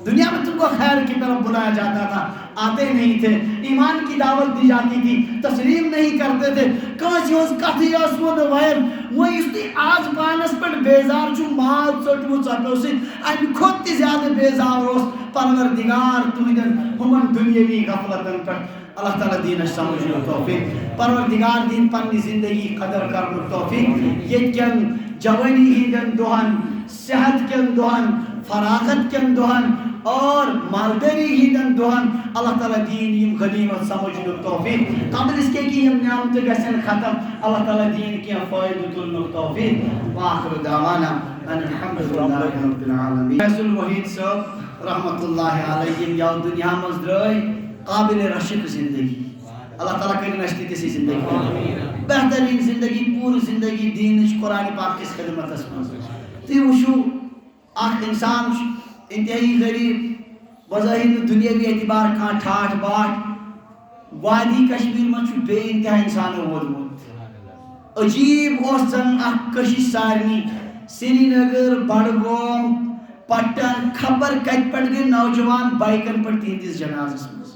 Speaker 1: دنیا میں تم کو خیر کی طرف بلایا جاتا تھا آتے نہیں تھے. ایمان کی دعوت دی جاتی تھی تسلیم نہیں کرتے تھے. کانسی اوس کتھی اوس وہ ویم وہ اس تی آج پانس پر بیزار چھو مال ژٹمو ژٹو سی امہ کھۄتہٕ تہِ زیادہ بیزار اوس پروردگار تہندین ہمن دنیاوی غفلتن پر. اللہ تعالیٰ دینس سمجھنے توفیق پروردگار دین پننی زندگی قدر کرنے توفیق. یتکن جوانی ہندن دہن صحت کن دہن فراغت کن دہن اور مالداری ہندن دہن اللہ تعالیٰ دین یم غنیمت سمجھنے توفیق. قبل اس کے کہ یم نعمت گژھن ختم اللہ تعالیٰ دین کی فائدہ تلنے توفیق. وآخر دعوانا ان الحمدللہ رب العالمین. فیصل الوحید صاحب رحمت اللہ علیہ یا دنیا مز درائے قابل رشک زندگی. اللہ تعالیٰ کریں اس تسی زندگی بہترین زندگی پور زندگی دینش قرآن پاک کس خدمت اسمز. تی وشو اخ انسان انتہائی غریب بظاہر دنیاوی اعتبار کھان ٹھاٹ باٹ وادی کشمیر میں چھو بے انتہا انسان وودمت. عجیب اوس زن اخ کشش سارنی سری نگر بڑگوم پٹن خبر کت پٹ گئی نوجوان بائکن پر تہندس جنازس مز.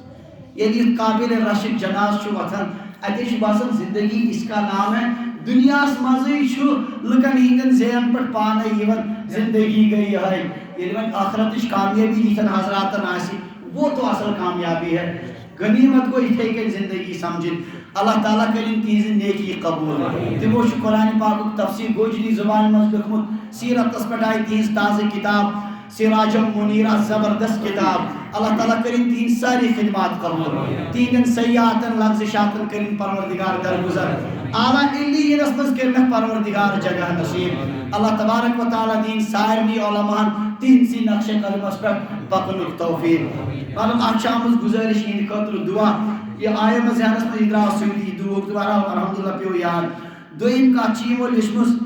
Speaker 1: یعنی قابل رشک جناز چھو وطن اتے چھو باسن زندگی اس کا نام ہے. دنیا مزے چھو لکن ہندن ذہن پر پانے یون زندگی گئی ہے. یعنی آخرتش کامیابی جتن حضراتن آسی وہ تو اصل کامیابی ہے. غنیمت کو اتھے کہ زندگی سمجھن. اللہ تعالیٰ کریں تیز نیکی قبول. تمو چھ قرآن پاک تفسیر گوجری زبان مز لکھمت سیرت اس پٹھ آئی تیز تازہ کتاب سراجم منیرہ زبردست کتاب. اللہ تعالیٰ کریں تین ساری خدمات قبول. تین سیاحتن لغزشاتن کریں پروردگار درگزر. اعلیٰ علی رسمز کرنے پروردگار جگہ نصیب. اللہ تبارک و تعالیٰ دین سارنی علماء تین سی نقش قدم اس پر پکنک توفیق. معلوم آچامز گزارش ہند خطر دعا یہ آئے مزیانس پر ادراس سویدی دعوک دوبارہ الحمدللہ پیو یاد. دوئیم کا چیم و لشمس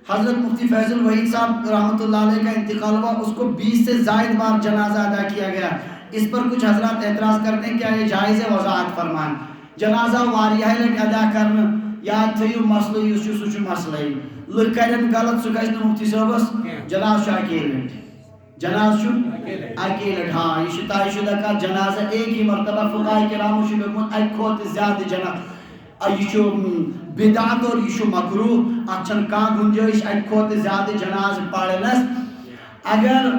Speaker 1: حضرت مفتی فیضل وحید صاحب رحمت اللہ علیہ کا انتقال ہوا. اس کو 20 سے زائد بار جنازہ ادا کیا گیا. اس پر کچھ حضرات اعتراض کرتے ہیں کیا یہ جائز ہے وضاحت فرمائیں. جنازہ واریاہ لٹ ادا کرنا یاد تھیو مسئلہ یس سہ مسئلہ لک کرن غلط سہ گژھِ نہٕ مفتی صٲبس جناز چھُ اکی لٹ جناز چھُ اکی لٹ ہاں یہ چھُ طے شدہ کتھ جنازہ ایک ہی مرتبہ فقہاء کرامو چھُ لیوٚکھمُت اکہِ کھۄتہٕ زیادٕ جناز یہ چھُ بدعت اور یہ چھُ مکروہ اتھ چھنہٕ کانٛہہ گُنجٲیش اکہِ کھۄتہٕ زیادٕ جناز پرنس اگر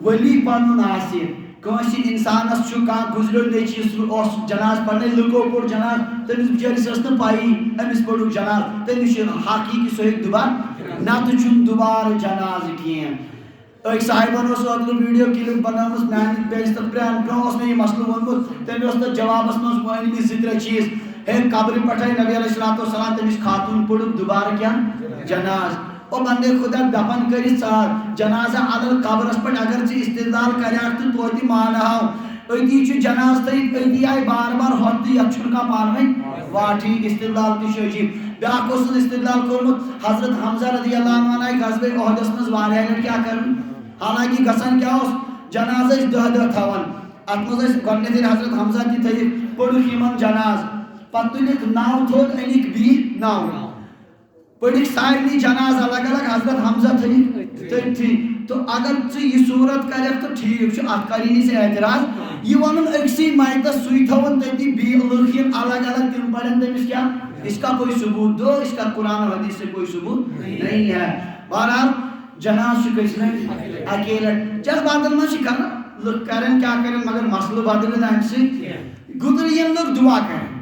Speaker 1: ولی پنن آسہِ کٲنٛسہِ انسانس چھُ کانٛہہ گُزریو نیٚچی اوس جناز پرنے لُکو پوٚر جناز تٔمِس بِچٲرِس ٲس نہٕ پَیی أمِس پوٚرُکھ جناز تٔمِس چھُ حق یہِ کہِ سُہ ہیٚکہِ دُبارٕ نتہٕ چھُنہٕ دُبارٕ جنازٕ کینٛہہ أکۍ صاحبن اوس اوترٕ ویٖڈیو کِلِپ بنٲومٕژ میانہِ پیجہِ تَتھ برونٛہہ اوس مےٚ یہِ مسلہٕ ووٚنمُت تٔمۍ اوس تتھ جوابس منٛز ؤنمٕتۍ 2-3 چیٖز ہے قبرِ پٮ۪ٹھے نبی علیہ السلام تٔمِس خاتوٗن پوٚرُکھ دُبارٕ کیٛاہ جناز او بندے خدا دفن کرت ژار جنازہ عدل قبرس پہ اگر ژٕ استدلال کریاکھ تو توتہِ مانہو أتی چھُ جناز تھٲیِتھ أتی آیہِ بار بار ہوٚت تہٕ یتھ چھُنہٕ کانٛہہ پانہٕ ؤنۍ ٹھیٖک استدلال تہِ چھُ عجیٖب بیٛاکھ اوسُن استدلال کوٚرمُت حضرت حمزہ رضی اللہ عنہ آیہِ غزوہ احدس منٛز واریاہ لٹہِ کیٛاہ کرُن حالانکہ گژھان کیٛاہ اوس جناز ٲسۍ 10 تھاوان اتھ منٛز ٲسۍ گۄڈٕنیتھ ییٚلہِ حضرت حمزہ تہِ تھٲیِکھ پوٚرُکھ یِمن جناز پتہٕ تُلِکھ 9 تھوٚد أنِکھ بیٚیہِ 9 پڑھک سارنی جناز الگ الگ حضرت حمزہ تھی تو اگر ژٕ یہ صورت کرکھ تو ٹھیک چھُ اتھ کری نہٕ ژےٚ اعتراض یہ ونُن أکسٕے میتس سُے تھاوُن تٔتی بیٚیہِ لُکھ یِن الگ الگ تِم پڑھن تٔمِس کیٛاہ اس کا کوئی ثبوت دو اس کا قرآن و حدیث سے کوئی ثبوت نہیں ہے بہرحال جناز چھُ کٔژِ لٹہِ اکی لٹہِ جذباتن منٛز چھِ کران لُکھ کرن کیٛاہ کرن مگر مسلہٕ بدلہِ نہٕ امہِ سۭتۍ گُزرِ یِن لُکھ دعا کرن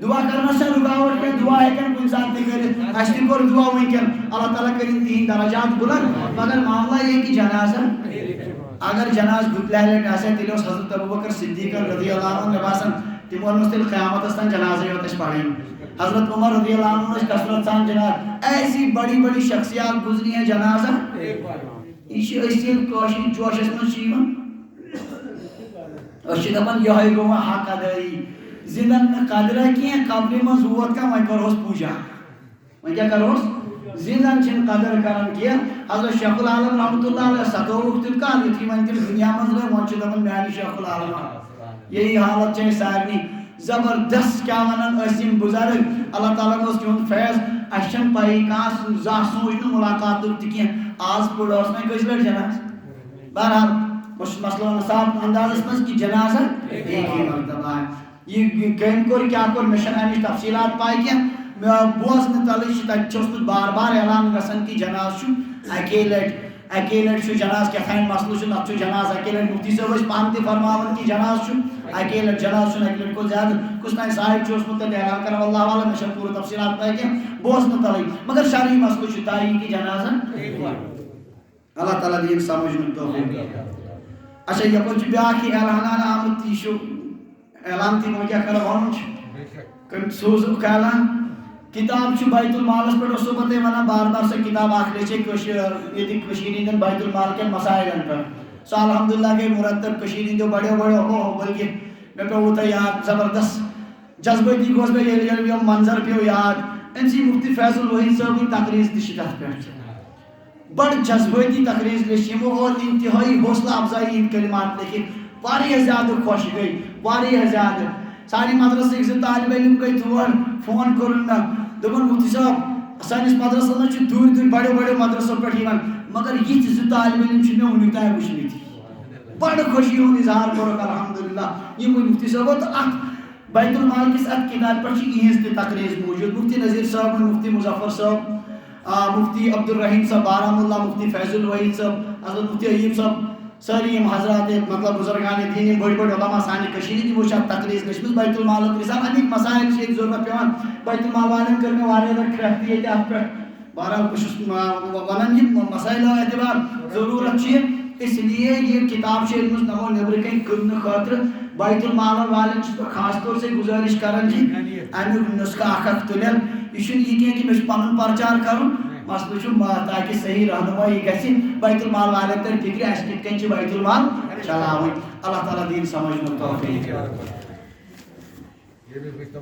Speaker 1: دعا کرنس چھنہٕ رُکاوٹ کینٛہہ دعا ہیٚکن کُنہِ ساتہٕ تہِ کٔرِتھ اَسہِ تہِ کوٚر دعا وٕنکٮ۪ن اللہ تعالیٰ کٔرِنۍ تِہنٛدۍ درجات بُلنٛد مگر معاملہ یہِ کہِ جنازہ اگر جناز گُتلہِ لٹہِ آسہِ ہا تیٚلہِ اوس حضرت ابوبکر صدیقن رضی اللہ عنہ مےٚ باسان تِمن اوس تیٚلہِ قیامتس تام جنازے یوت اَسہِ پرٕنۍ حضرت عمر رضی اللہ عنہ ٲسۍ کثرت سان جناز ایسی بڑی بڑی شخصیات گزری ہیں جنازہ یہ چھِ أسۍ ییٚلہِ کٲشِر جوشس منٛز چھِ یِوان أسۍ چھِ دپان یِہوٚے گوٚو وۄنۍ حق ادٲیی زندن نہٕ قدرا کینٛہہ قبرِ منٛز ووت کانٛہہ وۄنۍ کرہوس پوٗجا وۄنۍ کیٛاہ کرہوس زندن چھِنہٕ قدر کران کینٛہہ حضرت شیخ العالم رحمتہ اللہ علیہ ستووُکھ تیُتھ کال یُتھُے وۄنۍ تِم دُنیا منٛز رٲوۍ وۄنۍ چھِ دپان میانہِ شیخ العالم یہی حالت چھِ اَسہِ سارنٕے زبردست کیٛاہ ونان ٲسۍ یِم بُزرگ اللہ تعالیٰ ہن اوس تِہُنٛد فیض اَسہِ چھنہٕ پَیی کانٛہہ زانٛہہ سوٗنٛچ نہٕ مُلاقاتُک تہِ کینٛہہ آز پوٚر اوس وۄنۍ کٔژِ لٹہِ جناز بہرحال بہٕ چھُس مسلہٕ ونان صاف اندازس منٛز کہِ جنازہ ایک ہی مرتبہ یہ کٔمۍ کوٚر کیٛاہ کوٚر مےٚ چھنہٕ امِچ تفصیٖلات پاے کینٛہہ مےٚ بوزنہٕ تلٕے چھِ تتہِ چھُ اوسمُت بار بار اعلان گژھان کہِ جناز چھُ اکی لٹہِ چھُ جناز کیٛاتھانۍ مسلہٕ چھُ نتہٕ چھُ جناز اکی لٹہِ مفتی صٲب ٲسۍ پانہٕ تہِ فرماوان کہِ جناز چھُ اکی لٹہِ جناز چھُنہٕ اکہِ لٹہِ کھۄتہٕ زیادٕ کُس تانۍ صاحب چھُ اوسمُت تتہِ اعلان کران واللہ عالم مےٚ چھنہٕ پوٗرٕ تفصیٖلات پاے کینٛہہ بوزنہٕ تلٕے مگر شرعی مسلہٕ چھُ طے کہِ جنازہ اللہ تعالیٰ دِیِن سمجھنُک توفیٖق اچھا یپٲرۍ چھُ بیٛاکھ یہِ اعلان آمُت یہِ چھُ اعلان تہِ وۄنۍ کیٛاہ کرو وَنُن چھُ سوٗزُکھ اعلان کتاب چھُ بیت المالس پٮ۪ٹھ اوسو بہٕ تۄہہِ ونان بار بار سۄ کتاب اکھ لیٚچھے ییٚتہِ کٔشیٖرِ ہٕنٛدٮ۪ن بیت المال کٮ۪ن مسائلن پٮ۪ٹھ سۄ الحمدللہ گٔے مرتب کٔشیٖرِ ہٕنٛدیو بڑیو بلکہِ مےٚ پیوٚوُ تۄہہِ یاد زبردست جذبٲتی گوس بہٕ ییٚلہِ یِم منظر پیوٚو یاد أمۍ مفتی فیض الوحید صٲبٕنۍ تقریٖز تہِ چھِ تتھ پٮ۪ٹھ بڑٕ جذبٲتی تقریٖز لیٚچھ یِمو اور انتہٲیی حوصلہ افزایی ہٕنٛدۍ کلمات لیکھِتھ واریاہ زیادٕ خۄش گٔے واریاہ زیادٕ سانہِ مدرسٕکۍ 2 طالبہِ علم گٔے تور فون کوٚرُن مےٚ دوٚپُن مفتی صٲب سٲنِس مدرسس منٛز چھِ دوٗرِ دوٗرِ بڑیو مدرسو پٮ۪ٹھ یِوان مگر یِتھۍ 2 طالبہِ علم چھِ مےٚ وُنیُک تام وٕچھمٕتۍ بڑٕ خوشی ہُنٛد اظہار کوٚرُکھ الحمدللہ یِموٕے مفتی صٲبو تہٕ اتھ بیت المال کِس اتھ کتابہِ پٮ۪ٹھ چھِ یِہنٛز تہِ تقریٖز موٗجوٗد مفتی نذیٖر صٲبُن مفتی مظفر صٲب مفتی عبدالرحیٖم صٲب بارہمولہ مفتی فیض الوحید صٲب حضرت مفتی ایوب صٲب سٲری یِم حضرات مطلب بُزرگان دین یِم بٔڑۍ علما سانہِ کٔشیٖرِ ہِنٛدۍ یِمو چھِ اتھ تقریٖز لیٚچھمٕژ بیت المالُک رِسالہٕ امیِکۍ مسایل چھِ ییٚتہِ ضروٗرت پیٚوان بیت المال والٮ۪ن کٔر مےٚ واریاہ لٹہِ کریٚکھ تہِ ییٚتہِ اتھ پٮ۪ٹھ بہرحال بہٕ چھُس ونان یِم مسایلو اعتبار ضروٗرت چھِ اس لیے یہ کتاب چھِ أنمٕژ نمو نیٚبرٕ کَنۍ کٕننہٕ خٲطرٕ بیت المال والٮ۪ن چھُس بہٕ خاص طور سے گُزٲرِش کران زِ امیُک نُسخہٕ اکھ تُلن یہِ چھُنہٕ یہِ کینٛہہ کہِ مےٚ چھُ پنُن پرچار کرُن مسلہٕ چھُ تاکہِ صحیح رہنمٲیی گژھِ بیت المال والٮ۪ن ترِ فِکرِ اَسہِ کِتھ کٔنۍ چھِ بیت المال چلاوٕنۍ اللہ تعالیٰ دِیِن سمجھنُک توفیٖق